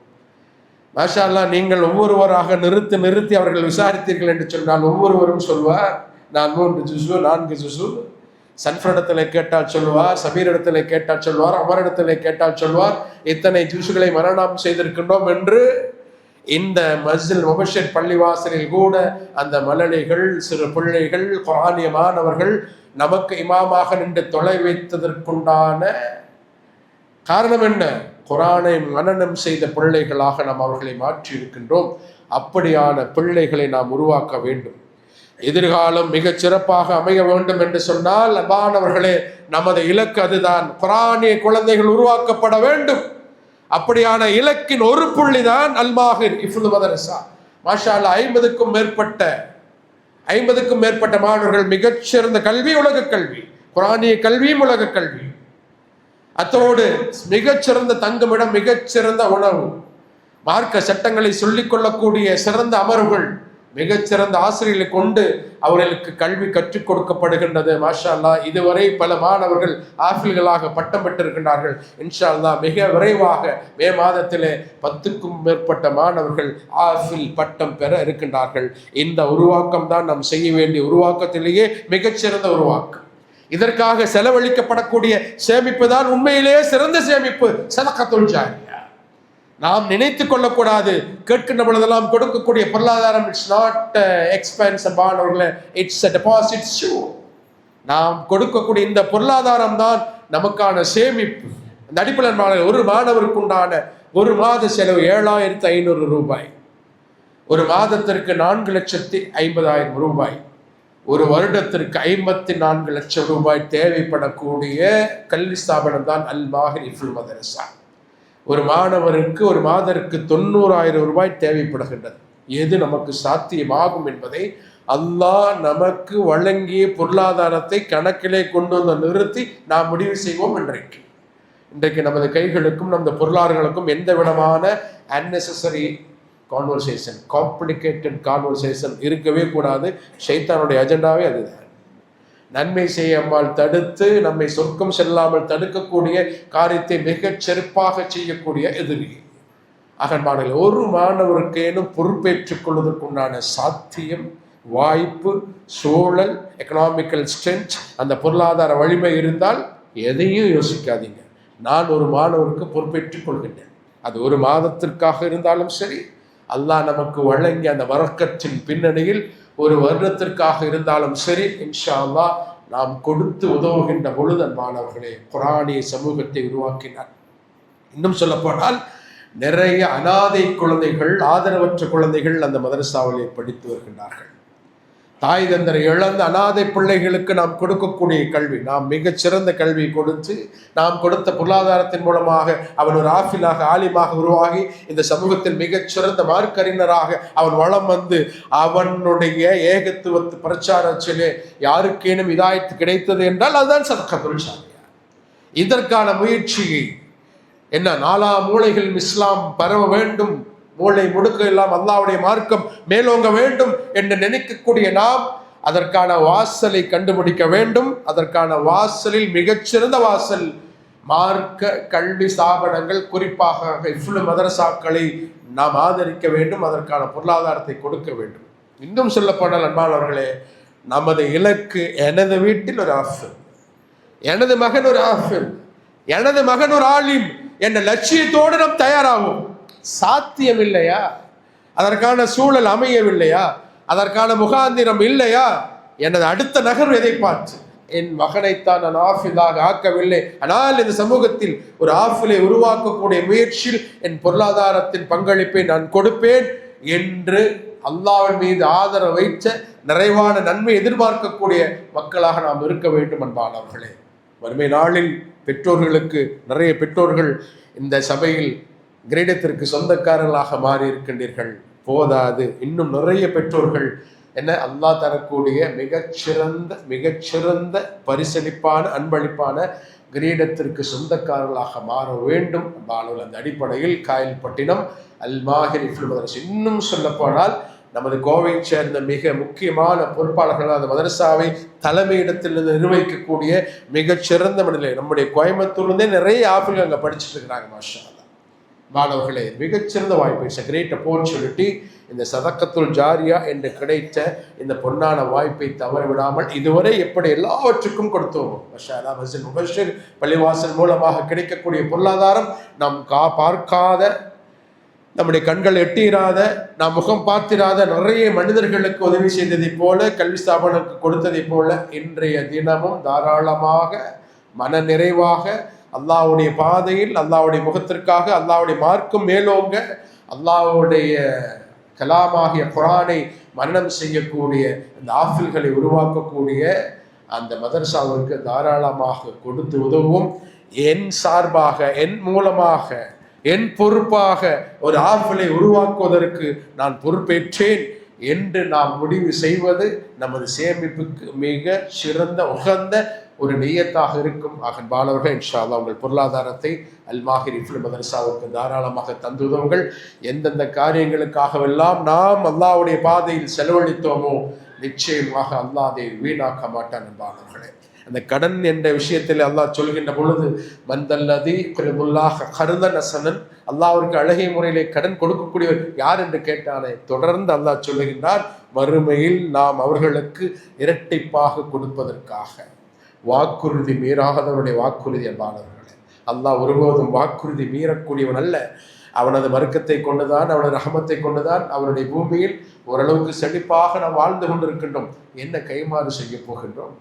மாஷா அல்லாஹ், நீங்கள் ஒவ்வொருவராக நிறுத்தி அவர்கள் விசாரித்தீர்கள் என்று சொன்னால் ஒவ்வொருவரும் சொல்வார், நான் 3 ஜுசு 4 ஜுசு சன்ஃபர் இடத்துல கேட்டால் சொல்லுவார், சபீர் இடத்துல கேட்டால் சொல்வார், அமர் இடத்துல கேட்டால் சொல்வார், இத்தனை ஜூசுகளை மரணம் செய்திருக்கின்றோம் என்று. இந்த மஸ்ஜித் முபஷிர் பள்ளிவாசலில் கூட அந்த மலலைகள், சிறு பிள்ளைகள், குர்ஆனிய மாணவர்கள் நமக்கு இமாமாக நின்று தொலை வைத்ததற்குண்டான காரணம் என்ன? குர்ஆனை மனனம் செய்த பிள்ளைகளாக நாம் அவர்களை மாற்றி இருக்கின்றோம். அப்படியான பிள்ளைகளை நாம் உருவாக்க வேண்டும். எதிர்காலம் மிகச் சிறப்பாக அமைய வேண்டும் என்று சொன்னால் அன்பானவர்களே, நமது இலக்கு அதுதான். குர்ஆனிய குழந்தைகள் உருவாக்கப்பட வேண்டும். அப்படியான இலக்கின் ஒரு புள்ளிதான் அல்-மாஹிர் இஃப்து மதரசா. மாஷா அல்லாஹ், 50க்கும் மேற்பட்ட மாணவர்கள், மிகச்சிறந்த கல்வி உலக கல்வி, குர்ஆனிய கல்வியும் உலக கல்வி, அத்தோடு மிகச்சிறந்த தங்குமிடம், மிகச்சிறந்த உணவு, மார்க்க சட்டங்களை சொல்லிக் கொள்ளக்கூடிய சிறந்த அமர்வுகள், மிகச்சிறந்த ஆசிரியர்களை கொண்டு அவர்களுக்கு கல்வி கற்றுக் கொடுக்கப்படுகின்றது. மாஷா அல்லாஹ், இதுவரை பல மாணவர்கள் ஆஃபில்களாக பட்டம் பெற்றிருக்கின்றார்கள். இன்ஷா அல்லாஹ் மிக விரைவாக மே மாதத்திலே 10க்கும் மேற்பட்ட மாணவர்கள் ஆஃபில் பட்டம் பெற இருக்கின்றார்கள். இந்த உருவாக்கம் தான் நாம் செய்ய வேண்டிய உருவாக்கத்திலேயே மிகச்சிறந்த உருவாக்கம். இதற்காக செலவழிக்கப்படக்கூடிய சேமிப்பு தான் உண்மையிலேயே சிறந்த சேமிப்பு, சதகத்துல் ஜாரியா. நாம் நினைத்து கொள்ளக்கூடாது, கேட்கின்ற பொழுதெல்லாம் கொடுக்கக்கூடிய பொருளாதாரம் இட்ஸ் நாட் எக்ஸ்பென்சிவ் ஆனவர்களே, இட்ஸ் a deposit sure. நாம் கொடுக்கக்கூடிய இந்த பொருளாதாரம் தான் நமக்கான சேமிப்பு. அந்த அடிப்படையில் ஒரு மாணவருக்கு உண்டான ஒரு மாத செலவு 7,500 ரூபாய், ஒரு மாதத்திற்கு 4,50,000 ரூபாய், ஒரு வருடத்திற்கு 54 லட்சம் ரூபாய் தேவைப்படக்கூடிய கல்வி ஸ்தாபனம் தான் அல்-மாஹிர் இஃப்து மதரசா. ஒரு மாணவருக்கு ஒரு மாதத்திற்கு 90,000 ரூபாய் தேவைப்படுகின்றது. எது நமக்கு சாத்தியமாகும் என்பதை அல்லாஹ் நமக்கு வழங்கிய பொருளாதாரத்தை கணக்கிலே கொண்டு வந்து நிறுத்தி நாம் முடிவு செய்வோம். இன்றைக்கு நமது கைகளுக்கும் நமது பொருளாதாரங்களுக்கும் எந்த விதமான அன்னெசரி கான்வர்சேஷன், காம்ப்ளிகேட்டட் கான்வர்சேஷன் இருக்கவே கூடாது. ஷைத்தானுடைய அஜெண்டாவே அதுதான். நன்மை செய்யாமல் தடுத்து நம்மை சொர்க்கம் செல்லாமல் தடுக்கக்கூடிய காரியத்தை மிகச் சிறப்பாக செய்யக்கூடிய எதிரி. அகன்பாடுகள், ஒரு மாணவருக்கேனும் பொறுப்பேற்றுக் கொள்வதற்குண்டான சாத்தியம், வாய்ப்பு, சூழல், எக்கனாமிக்கல் ஸ்ட்ரென்த், அந்த பொருளாதார வலிமை இருந்தால் எதையும் யோசிக்காதீங்க. நான் ஒரு மாணவருக்கு பொறுப்பேற்றுக் கொள்கின்றேன். அது ஒரு மாதத்திற்காக இருந்தாலும் சரி, அல்லாஹ் நமக்கு வழங்கிய அந்த வரக்கத்தின் பின்னணியில் ஒரு வருடத்திற்காக இருந்தாலும் சரி, இன்ஷா அல்லாஹ் நாம் கொடுத்து உதவுகின்ற பொழுது அன்பானவர்களே குர்ஆனிய சமூகத்தை உருவாக்கினார். இன்னும் சொல்லப்போனால் நிறைய அனாதை குழந்தைகள், ஆதரவற்ற குழந்தைகள் அந்த மதரசாவிலே படித்து வருகின்றார்கள். தாய் தந்தரை இழந்த அனாதை பிள்ளைகளுக்கு நாம் கொடுக்கக்கூடிய கல்வி, நாம் மிகச்சிறந்த கல்வி கொடுத்து, நாம் கொடுத்த பொருளாதாரத்தின் மூலமாக அவன் ஒரு ஆஃபிலாக, ஆலிமாக உருவாகி இந்த சமூகத்தில் மிகச்சிறந்த மார்க்கறிஞராக அவன் வளம் வந்து அவனுடைய ஏகத்துவத்து பிரச்சாரத்திலே யாருக்கேனும் இதாயத்து கிடைத்தது என்றால் அதுதான் சதகத்துல் ஜாரியா. இதற்கான முயற்சியை என்ன, 4 மூலைகளில் இஸ்லாம் பரவ வேண்டும், மூளை முடுக்க எல்லாம் அல்லாஹ்வுடைய மார்க்கம் மேலோங்க வேண்டும் என்று நினைக்கக்கூடிய நாம் அதற்கான வாசலை கண்டுபிடிக்க வேண்டும். அதற்கான வாசலில் மிகச்சிறந்த வாசல் மார்க்க கல்வி ஸ்தாபனங்கள், குறிப்பாக இஃப்து மதரசாக்களை நாம் ஆதரிக்க வேண்டும். அதற்கான பொருளாதாரத்தை கொடுக்க வேண்டும். இன்னும் சொல்லப்போனால் அன்பானவர்களே, நமது இலக்கு எனது வீட்டில் ஒரு ஆஃபில், எனது மகன் ஒரு ஆஃபில், எனது மகன் ஒரு ஆலிம் என்ற லட்சியத்தோடு நாம் தயாராகும். சாத்தியம் இல்லையா? அதற்கான சூழல் அமையவில்லையா? அதற்கான முகாந்திரம் இல்லையா? எனது அடுத்த நகர்வு எதை பார்த்து, என் மகனைத்தான் நான் ஆஃபிலாக ஆக்கவில்லை, ஆனால் இந்த சமூகத்தில் ஒரு ஆஃபிலை உருவாக்கக்கூடிய முயற்சியில் என் பொருளாதாரத்தின் பங்களிப்பை நான் கொடுப்பேன் என்று அல்லாஹ்வின் மீது ஆதரவு வைத்த நிறைவான நன்மை எதிர்பார்க்கக்கூடிய மக்களாக நாம் இருக்க வேண்டும். அன்பானவர்களே, வறுமை நாளில் பெற்றோர்களுக்கு நிறைய பெற்றோர்கள் இந்த சபையில் கிரீடத்திற்கு சொந்தக்காரர்களாக மாறி இருக்கின்றீர்கள். போதாது, இன்னும் நிறைய பெற்றோர்கள் என்ன அல்லாஹ் தரக்கூடிய மிகச்சிறந்த பரிசளிப்பான அன்பளிப்பான கிரீடத்திற்கு சொந்தக்காரர்களாக மாற வேண்டும். அந்த அடிப்படையில் காயல்பட்டினம் அல்-மாஹிர் இஃப்து மதரசா, இன்னும் சொல்லப்போனால் நமது கோவையை சேர்ந்த மிக முக்கியமான பொறுப்பாளர்கள், அந்த மதரசாவை தலைமையிடத்திலிருந்து நிர்வகிக்கக்கூடிய மிகச்சிறந்த மனிதர்களை, நம்முடைய கோயம்புத்தூர்லேருந்தே நிறைய ஆஃபில் அங்கே படிச்சுட்டு இருக்கிறாங்க. மாஷா அல்லாஹ் மாணவர்களே, மிகச்சிறந்த வாய்ப்பு, இட்ஸ் a great opportunity. இந்த சதக்கத்துல் ஜாரியா என்று கிடைத்த இந்த பொன்னான வாய்ப்பை தவறவிடாமல் இதுவரை எப்படி எல்லாவற்றுக்கும் கொடுத்தோமோ மஷா அல்லாஹ் மஸ்ஜித் முபஷிர் பள்ளிவாசல் மூலமாக கிடைக்கக்கூடிய பொருளாதாரம் நாம் பார்க்காத, நம்முடைய கண்கள் எட்டிராத, நாம் முகம் பார்த்திராத நிறைய மனிதர்களுக்கு உதவி செய்ததைப் போல, கல்வி ஸ்தாபனத்துக்கு கொடுத்ததைப் போல இன்றைய தினமும் தாராளமாக மன நிறைவாக அல்லாஹ்வுடைய பாதையில் அல்லாஹ்வுடைய முகத்திற்காக அல்லாஹ்வுடைய மார்க்கம் மேலோங்க அல்லாஹ்வுடைய கலாமாகிய குர்ஆனை மரணம் செய்யக்கூடிய இந்த ஆஃபில்களை உருவாக்கக்கூடிய அந்த மதரசாவிற்கு தாராளமாக கொடுத்து உதவும். என் சார்பாக, என் மூலமாக, என் பொறுப்பாக ஒரு ஆஃபிலை உருவாக்குவதற்கு நான் பொறுப்பேற்றேன் என்று நாம் முடிவு செய்வது நமது சேமிப்புக்கு மிக சிறந்த உகந்த ஒரு நியத்தாக இருக்கும். அன்பானவர்கள், இன்ஷா அல்லாஹ் உங்கள் பொருளாதாரத்தை அல்-மாஹிர் இஃப்ல் மதரசாவுக்கு தாராளமாக தந்துதவுங்கள். எந்தெந்த காரியங்களுக்காகவெல்லாம் நாம் அல்லாஹ்வுடைய பாதையில் செலவழித்தோமோ நிச்சயமாக அல்லாஹ் அதை வீணாக்க மாட்டான். அன்பானவர்களே, அந்த கடன் என்ற விஷயத்தில் அல்லாஹ் சொல்கின்ற பொழுது மந்தல்லதி குரிதுல்லாஹ் கர்தன் ஹஸனன், அல்லாஹ்விற்கு அழகிய முறையிலே கடன் கொடுக்கக்கூடியவர் யார் என்று கேட்டானே, தொடர்ந்து அல்லாஹ் சொல்லுகின்றார், மறுமையில் நாம் அவர்களுக்கு இரட்டிப்பாக கொடுப்பதற்காக. வாக்குறுதி மீறாதவருடைய வாக்குறுதி. அன்பானவர்களே, அல்லாஹ் ஒருபோதும் வாக்குறுதி மீறக்கூடியவன் அல்ல. அவனது வர்க்கத்தை கொண்டுதான், அவனது ரஹமத்தை கொண்டுதான் அவருடைய பூமியில் ஓரளவுக்கு செழிப்பாக நாம் வாழ்ந்து கொண்டிருக்கின்றோம். என்ன கைமாறு செய்ய போகின்றோம்?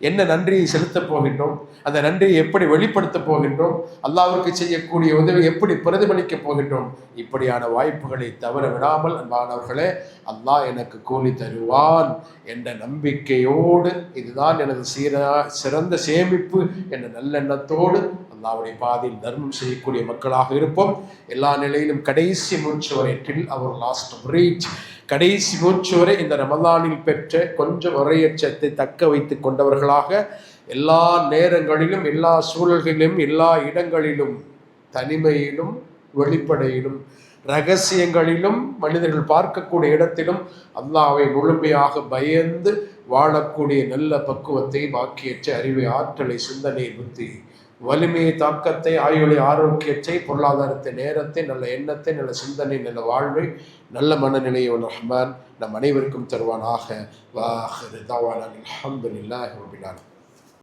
என்ன நன்றியை செலுத்தப் போகின்றோம்? அந்த நன்றியை எப்படி வெளிப்படுத்தப் போகின்றோம்? அல்லாஹ்விற்கு செய்யக்கூடிய உதவி எப்படி பிரதிபலிக்கப் போகின்றோம்? இப்படியான வாய்ப்புகளை தவற விடாமல் அன்பானவர்களே, அல்லாஹ் எனக்கு கூலி தருவான் என்ற நம்பிக்கையோடு, இதுதான் எனது சிறந்த சேமிப்பு என்ற நல்லெண்ணத்தோடு அல்லாஹ்வுடைய பாதையில் தர்மம் செய்யக்கூடிய மக்களாக இருப்போம். எல்லா நிலையிலும் கடைசி மூச்சு வரை, டில் அவர் லாஸ்ட் பிரீத், கடைசி மூச்சு வரை இந்த ரமலானில் பெற்ற கொஞ்சம் இறையச்சத்தை தக்க வைத்துக் கொண்டவர்களாக எல்லா நேரங்களிலும், எல்லா சூழல்களிலும், எல்லா இடங்களிலும், தனிமையிலும் வெளிப்படையிலும், ரகசியங்களிலும், மனிதர்கள் பார்க்கக்கூடிய இடத்திலும் அல்லாஹ்வை முழுமையாக பயந்து வாழக்கூடிய நல்ல பக்குவத்தை, பாக்கியற்ற அறிவை, ஆற்றலை, சிந்தனை, புத்தி, வலிமையை, தாக்கத்தை, ஆயுளை, ஆரோக்கியத்தை, பொருளாதாரத்தை, நேரத்தை, நல்ல எண்ணத்தை, நல்ல சிந்தனை, நல்ல வாழ்வை, நல்ல மனநிலையை ரஹ்மான் நம் அனைவருக்கும் தருவானாக. வாஹிரு தஅவானா அல்ஹம்துலில்லாஹி ரப்பில் ஆலமீன்.